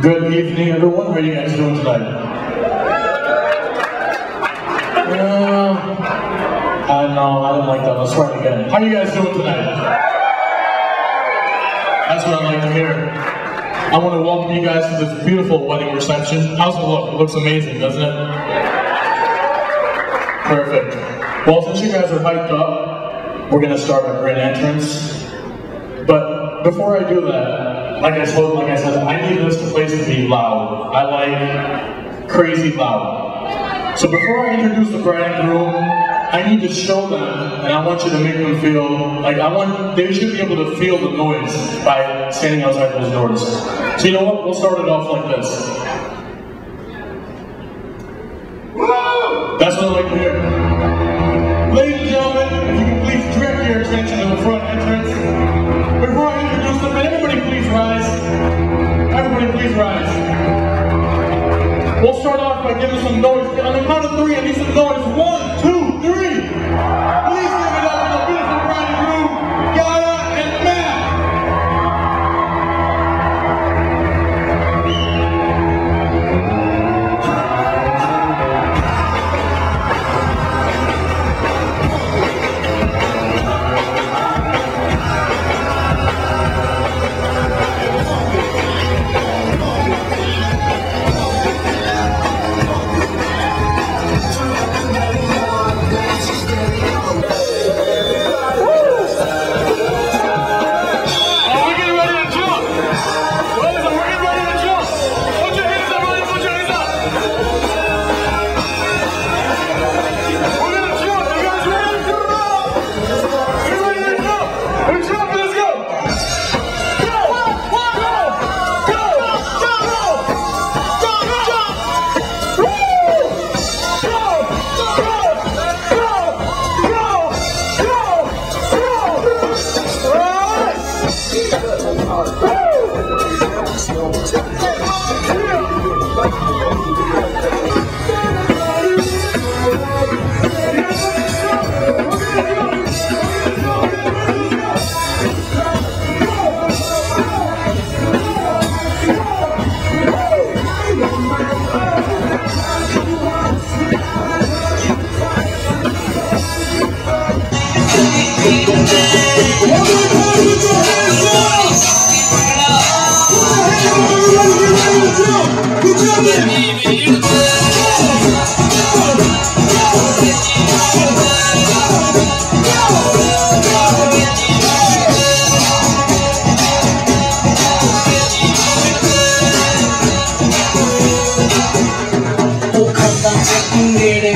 Good evening, everyone. How are you guys doing tonight? No, I didn't like that. Let's try it again. How are you guys doing tonight? That's what I like to hear. I want to welcome you guys to this beautiful wedding reception. How's it look? It looks amazing, doesn't it? Perfect. Well, since you guys are hyped up, we're going to start our grand entrance. But before I do that, like I said, I need this place to be loud. I like crazy loud. So before I introduce the bride and groom, I need to show them, and I want you to make them feel like they should be able to feel the noise by standing outside those doors. So you know what? We'll start it off like this. That's what I like to hear. Ladies and gentlemen, if you can please direct your attention to the front entrance. Before I introduce them, everybody please rise. Everybody please rise. We'll start off by giving some noise. On the count of 3, I need some noise. 1, 2, 3. Please give it up for the beautiful bride and groom, Yaya and Matt. Oh, come back,